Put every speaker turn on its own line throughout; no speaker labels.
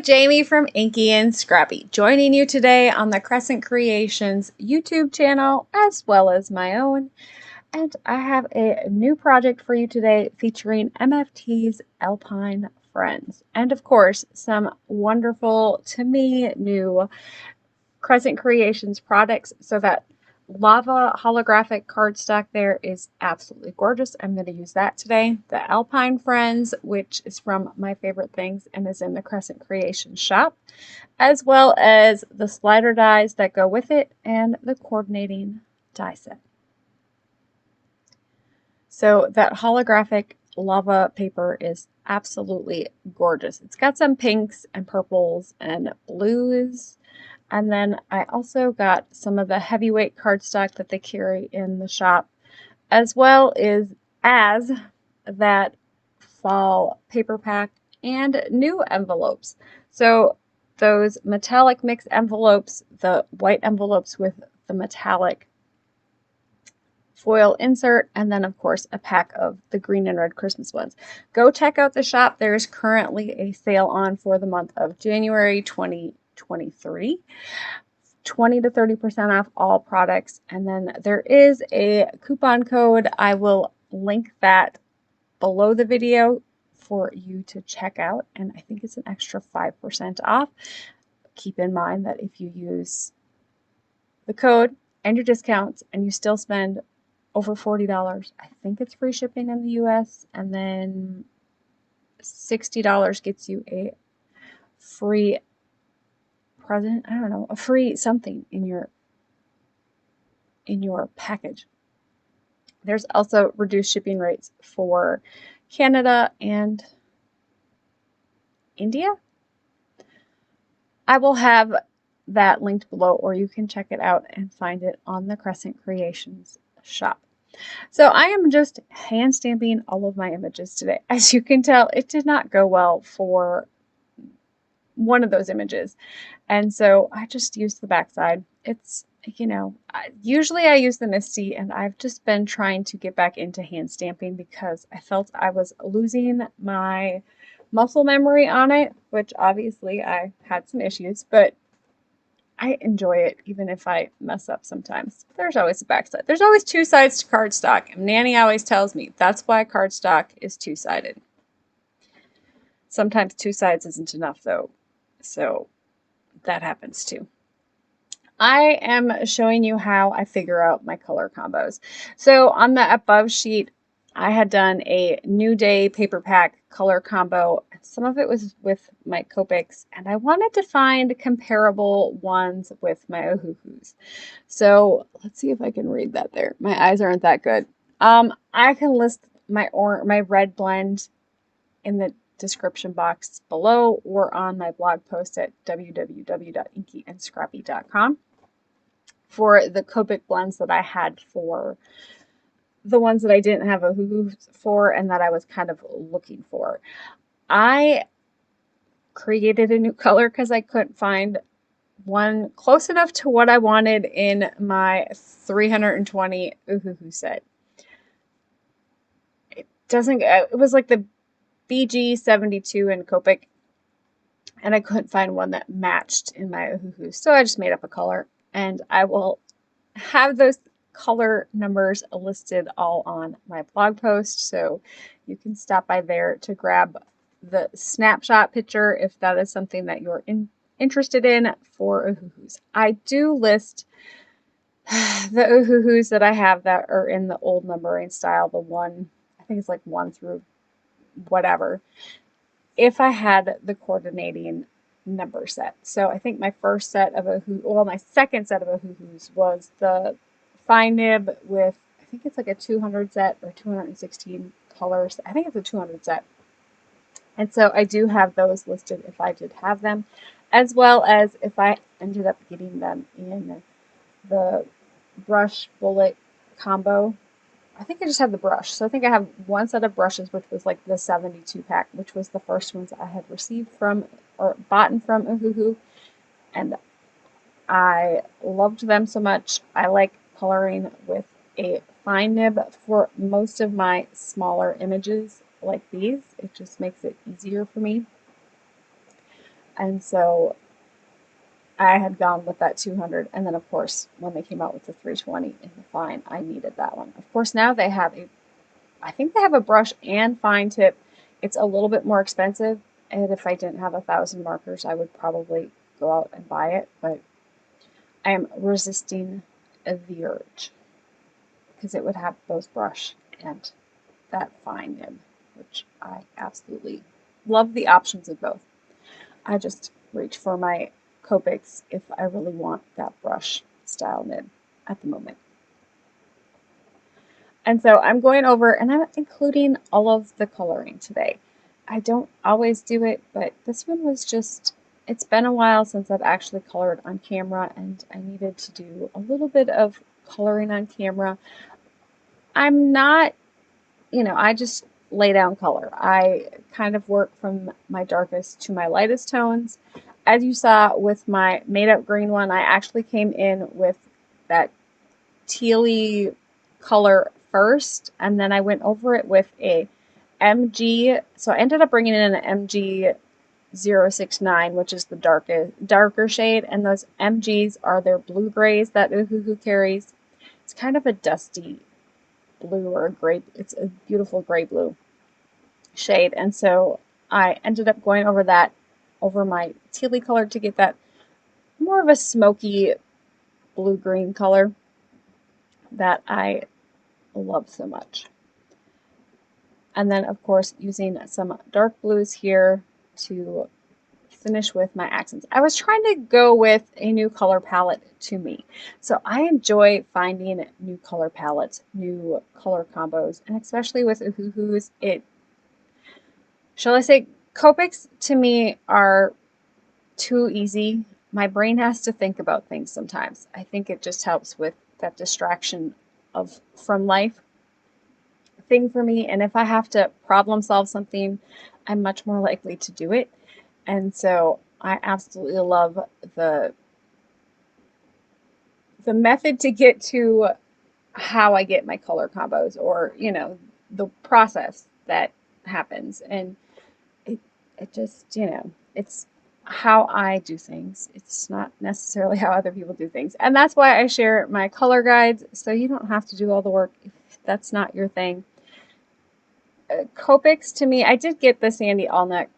Jaime from Inky&Scrappy, joining you today on the Crescent Creations YouTube channel as well as my own. And I have a new project for you today featuring MFT's Alpine friends. And of course, some wonderful, to me, new Crescent Creations products. So that lava holographic cardstock there is absolutely gorgeous. I'm going to use that today. The Alpine Friends, which is from my favorite things and is in the Crescent Creations shop, as well as the slider dies that go with it and the coordinating die set. So that holographic lava paper is absolutely gorgeous. It's got some pinks and purples and blues. And then I also got some of the heavyweight cardstock that they carry in the shop, as well as that fall paper pack and new envelopes. So those metallic mix envelopes, the white envelopes with the metallic foil insert, and then of course a pack of the green and red Christmas ones. Go check out the shop. There is currently a sale on for the month of January 2023, 20 to 30% off all products. And then there is a coupon code. I will link that below the video for you to check out. And I think it's an extra 5% off. Keep in mind that if you use the code and your discounts and you still spend over $40, I think it's free shipping in the US, and then $60 gets you a free present, I don't know, a free something in your package. There's also reduced shipping rates for Canada and India. I will have that linked below, or you can check it out and find it on the Crescent Creations shop. So I am just hand stamping all of my images today. As you can tell, it did not go well for one of those images. And so I just used the backside. It's, you know, usually I use the Misty, and I've just been trying to get back into hand stamping because I felt I was losing my muscle memory on it, which obviously I had some issues, but I enjoy it even if I mess up sometimes. There's always a backside. There's always two sides to cardstock, and Nanny always tells me that's why cardstock is two-sided. Sometimes two sides isn't enough though, so that happens too. I am showing you how I figure out my color combos. So on the above sheet, I had done a New Day paper pack color combo. Some of it was with my Copics, and I wanted to find comparable ones with my Ohuhus. So let's see if I can read that there. My eyes aren't that good. I can list my red blend in the description box below or on my blog post at www.InkyandScrappy.com for the Copic blends that I had for the ones that I didn't have a Ohuhu for and that I was kind of looking for. I created a new color because I couldn't find one close enough to what I wanted in my 320 Ohuhu set. It was like the BG72 in Copic, and I couldn't find one that matched in my Ohuhu, so I just made up a color, and I will have those color numbers listed all on my blog post, so you can stop by there to grab the snapshot picture if that is something that you're interested in for Ohuhus. I do list the Ohuhus that I have that are in the old numbering style, the one, I think it's like 1 through whatever, if I had the coordinating number set. So I think my first set of my second set of Ohuhus was the fine nib with, I think it's like a 200 set or 216 colors. I think it's a 200 set. And so I do have those listed if I did have them, as well as if I ended up getting them in the brush bullet combo. I think I just have the brush. So I think I have one set of brushes, which was like the 72 pack, which was the first ones I had received from or bought from Ohuhu. And I loved them so much. I like coloring with a fine nib for most of my smaller images like these. It just makes it easier for me. And so I had gone with that 200. And then, of course, when they came out with the 320 in the fine, I needed that one. Of course, now they have I think they have a brush and fine tip. It's a little bit more expensive. And if I didn't have 1,000 markers, I would probably go out and buy it. But I am resisting the urge because it would have both brush and that fine nib, which I absolutely love the options of both. I just reach for my Copics if I really want that brush style nib at the moment. And so I'm going over and I'm including all of the coloring today. I don't always do it, but this one was just, it's been a while since I've actually colored on camera, and I needed to do a little bit of coloring on camera. I'm not, I just lay down color. I kind of work from my darkest to my lightest tones. As you saw with my made up green one, I actually came in with that tealy color first, and then I went over it with a MG. So I ended up bringing in an MG 069, which is the darker shade, and those MGs are their blue grays that Uhuhu carries. It's kind of a dusty blue or a gray. It's a beautiful gray blue shade, and so I ended up going over that over my tealy color to get that more of a smoky blue-green color that I love so much. And then, of course, using some dark blues here to finish with my accents. I was trying to go with a new color palette to me. So I enjoy finding new color palettes, new color combos, and especially with Uhuhus, shall I say, Copics to me are too easy. My brain has to think about things sometimes. I think it just helps with that distraction from life thing for me. And if I have to problem solve something, I'm much more likely to do it. And so I absolutely love the method to get to how I get my color combos, or, the process that happens. And it just, it's how I do things. It's not necessarily how other people do things. And that's why I share my color guides, so you don't have to do all the work if that's not your thing. Copics, to me, I did get the Sandy Allneck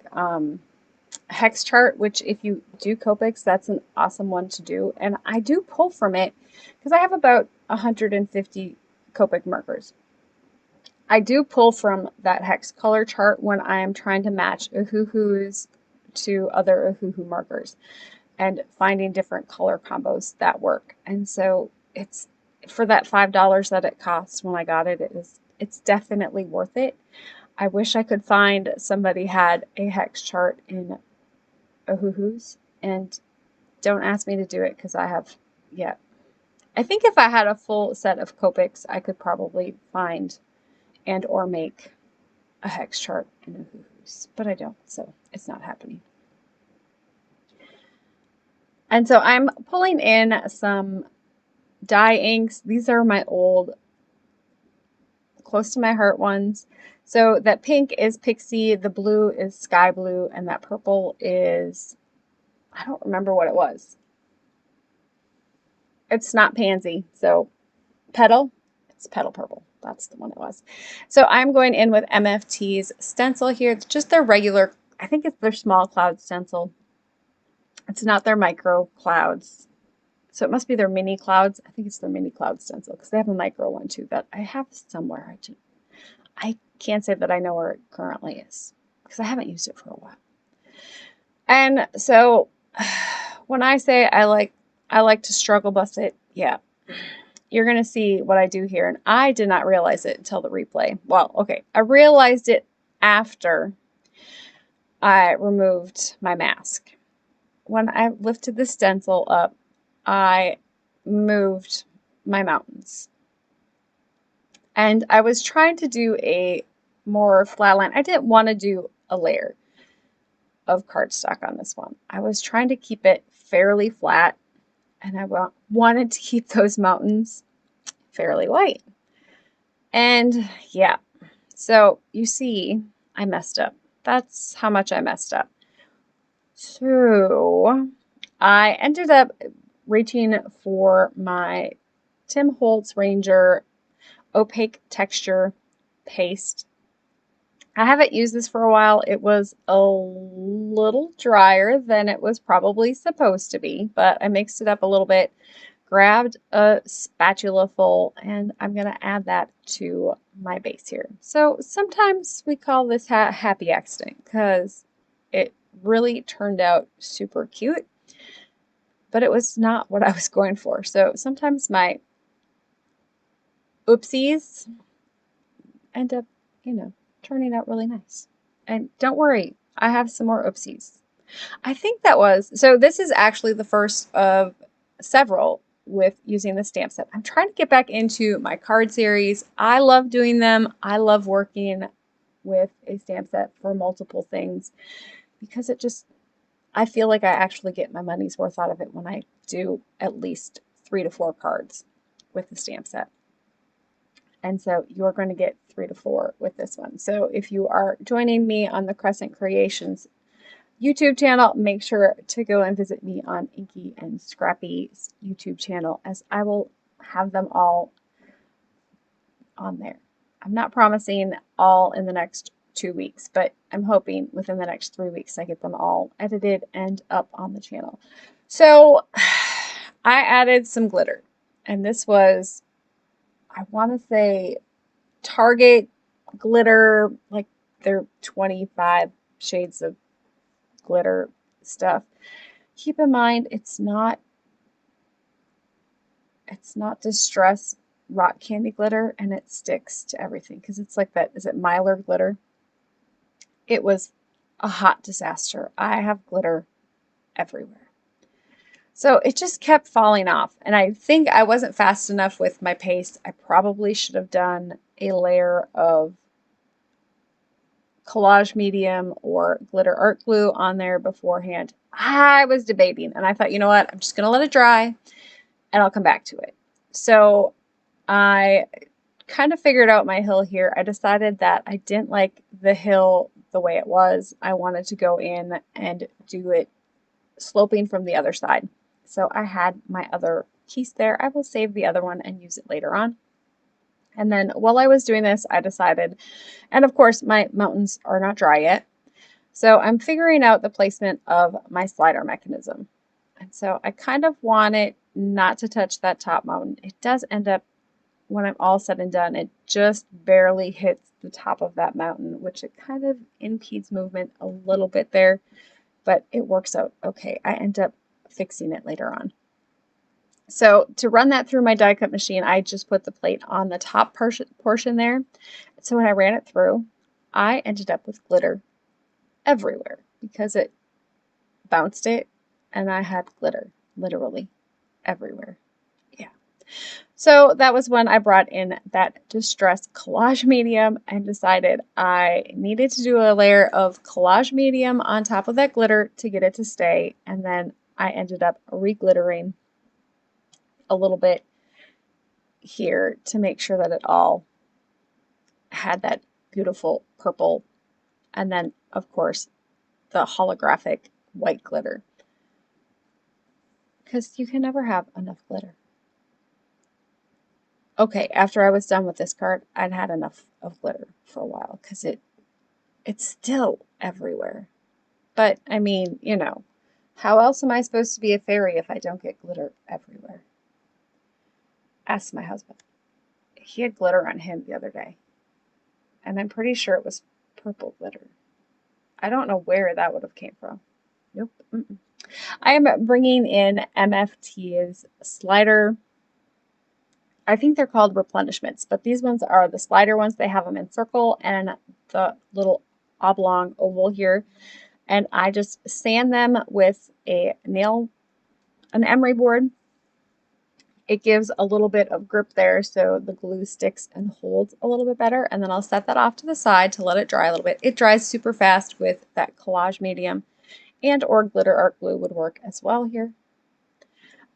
hex chart, which if you do Copics, that's an awesome one to do. And I do pull from it because I have about 150 Copic markers. I do pull from that hex color chart when I am trying to match Uhuhus to other Uhuhu markers and finding different color combos that work. And so it's for that $5 that it cost when I got it, it's definitely worth it. I wish I could find somebody had a hex chart in Uhuhus, and don't ask me to do it because I have yet. I think if I had a full set of Copics, I could probably find and or make a hex chart in Uhuhus, but I don't, so it's not happening. And so I'm pulling in some dye inks. These are my old close to my heart ones. So that pink is Pixie, the blue is Sky Blue, and that purple is, I don't remember what it was. It's not Pansy, so Petal. It's Petal Purple. That's the one it was. So I'm going in with MFT's Stencil here. It's just their regular, I think it's their small cloud stencil. It's not their micro clouds. So it must be their mini clouds. I think it's their mini cloud stencil because they have a micro one too that I have somewhere. I can't say that I know where it currently is because I haven't used it for a while. And so when I say I like to struggle bust it, yeah. You're going to see what I do here. And I did not realize it until the replay. Well, okay. I realized it after I removed my mask. When I lifted the stencil up, I moved my mountains. And I was trying to do a more flat line. I didn't want to do a layer of cardstock on this one. I was trying to keep it fairly flat. And I wanted to keep those mountains fairly white. And yeah, so you see, I messed up. That's how much I messed up. So I ended up reaching for my Tim Holtz Ranger opaque texture paste. I haven't used this for a while. It was a little drier than it was probably supposed to be, but I mixed it up a little bit, grabbed a spatula full, and I'm going to add that to my base here. So sometimes we call this happy accident because it really turned out super cute, but it was not what I was going for. So sometimes my oopsies end up, turning out really nice. And don't worry, I have some more oopsies. I think so this is actually the first of several with using the stamp set. I'm trying to get back into my card series. I love doing them. I love working with a stamp set for multiple things because I feel like I actually get my money's worth out of it when I do at least 3 to 4 cards with the stamp set. And so you're going to get 3 to 4 with this one. So if you are joining me on the Crescent Creations YouTube channel, make sure to go and visit me on Inky&Scrappy's YouTube channel, as I will have them all on there. I'm not promising all in the next 2 weeks, but I'm hoping within the next 3 weeks I get them all edited and up on the channel. So I added some glitter, and this was, I want to say, Target glitter, like they're 25 shades of glitter stuff. Keep in mind, it's not Distress rock candy glitter, and it sticks to everything because it's like that. Is it Mylar glitter? It was a hot disaster. I have glitter everywhere. So it just kept falling off, and I think I wasn't fast enough with my paste. I probably should have done a layer of collage medium or glitter art glue on there beforehand. I was debating, and I thought, you know what, I'm just going to let it dry and I'll come back to it. So I kind of figured out my hill here. I decided that I didn't like the hill the way it was. I wanted to go in and do it sloping from the other side. So I had my other piece there. I will save the other one and use it later on. And then while I was doing this, I decided, and of course my mountains are not dry yet, so I'm figuring out the placement of my slider mechanism. And so I kind of want it not to touch that top mountain. It does end up, when I'm all said and done, it just barely hits the top of that mountain, which it kind of impedes movement a little bit there, but it works out okay. I end up fixing it later on. So to run that through my die cut machine, I just put the plate on the top portion there. So when I ran it through, I ended up with glitter everywhere because it bounced it, and I had glitter literally everywhere. Yeah. So that was when I brought in that Distress collage medium and decided I needed to do a layer of collage medium on top of that glitter to get it to stay. And then I ended up re-glittering a little bit here to make sure that it all had that beautiful purple, and then of course the holographic white glitter, because you can never have enough glitter. Okay, after I was done with this card, I'd had enough of glitter for a while because it's still everywhere. But I mean, how else am I supposed to be a fairy if I don't get glitter everywhere? Ask my husband. He had glitter on him the other day, and I'm pretty sure it was purple glitter. I don't know where that would have came from. Nope. I am bringing in MFT's Slider. I think they're called replenishments, but these ones are the slider ones. They have them in circle and the little oblong oval here. And I just sand them with an emery board. It gives a little bit of grip there so the glue sticks and holds a little bit better. And then I'll set that off to the side to let it dry a little bit. It dries super fast with that collage medium, and or glitter art glue would work as well here.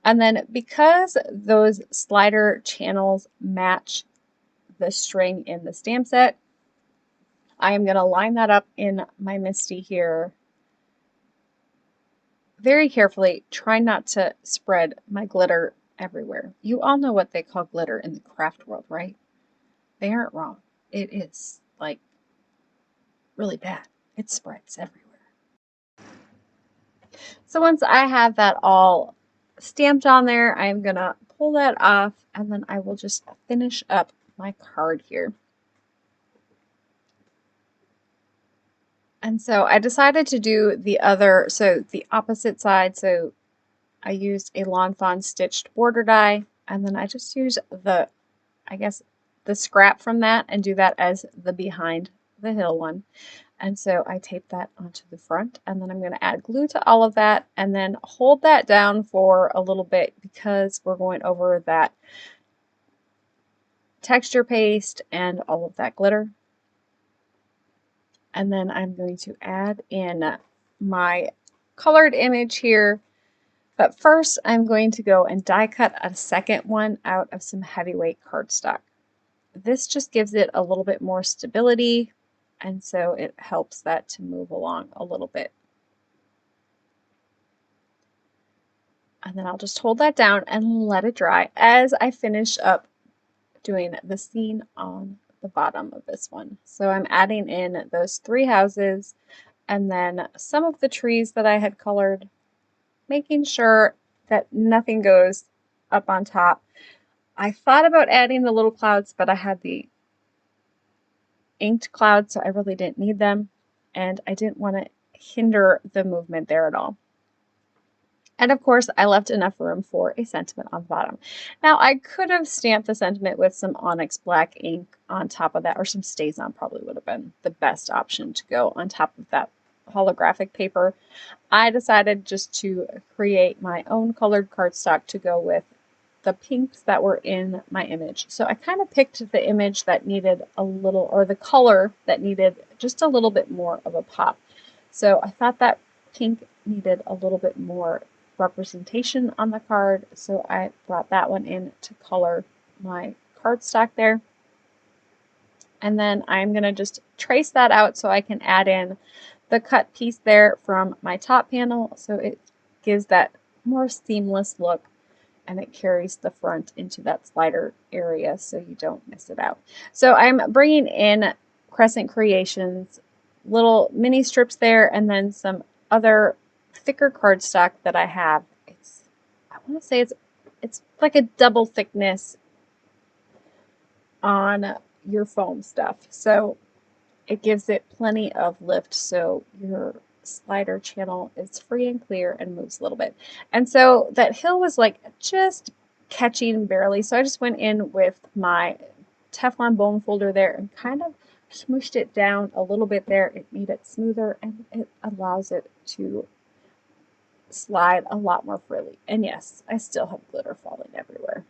And then because those slider channels match the string in the stamp set, I am going to line that up in my MISTI here very carefully, try not to spread my glitter everywhere. You all know what they call glitter in the craft world, right? They aren't wrong. It is like really bad. It spreads everywhere. So once I have that all stamped on there, I'm gonna pull that off and then I will just finish up my card here. And so I decided to do the opposite side. So I used a Lawn Fawn stitched border die, and then I just use the scrap from that and do that as the behind the hill one. And so I tape that onto the front, and then I'm going to add glue to all of that and then hold that down for a little bit because we're going over that texture paste and all of that glitter. And then I'm going to add in my colored image here. But first, I'm going to go and die cut a second one out of some heavyweight cardstock. This just gives it a little bit more stability, and so it helps that to move along a little bit. And then I'll just hold that down and let it dry as I finish up doing the scene on the bottom of this one. So I'm adding in those 3 houses and then some of the trees that I had colored, making sure that nothing goes up on top. I thought about adding the little clouds, but I had the inked clouds, so I really didn't need them, and I didn't want to hinder the movement there at all. And of course, I left enough room for a sentiment on the bottom. Now, I could have stamped the sentiment with some Onyx black ink on top of that, or some StazOn probably would have been the best option to go on top of that holographic paper. I decided just to create my own colored cardstock to go with the pinks that were in my image. So I kind of picked the image that needed a little, or the color that needed just a little bit more of a pop. So I thought that pink needed a little bit more representation on the card, so I brought that one in to color my cardstock there. And then I'm going to just trace that out so I can add in the cut piece there from my top panel, so it gives that more seamless look and it carries the front into that slider area so you don't miss it out. So I'm bringing in Crescent Creations little mini strips there and then some other thicker cardstock that I have. I want to say it's like a double thickness on your foam stuff, so it gives it plenty of lift so your slider channel is free and clear and moves a little bit. And so that hill was like just catching barely, so I just went in with my Teflon bone folder there and kind of smooshed it down a little bit there. It made it smoother and it allows it to slide a lot more freely. And yes, I still have glitter falling everywhere.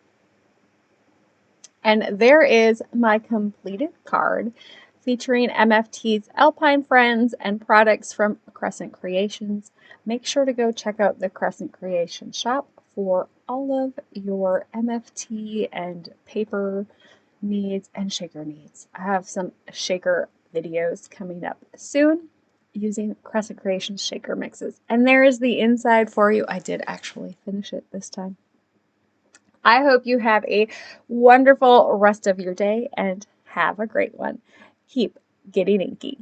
And there is my completed card featuring MFT's Alpine friends and products from Crescent Creations. Make sure to go check out the Crescent Creation shop for all of your MFT and paper needs and shaker needs. I have some shaker videos coming up soon using Crescent Creations shaker mixes. And there is the inside for you. I did actually finish it this time. I hope you have a wonderful rest of your day and have a great one. Keep getting inky.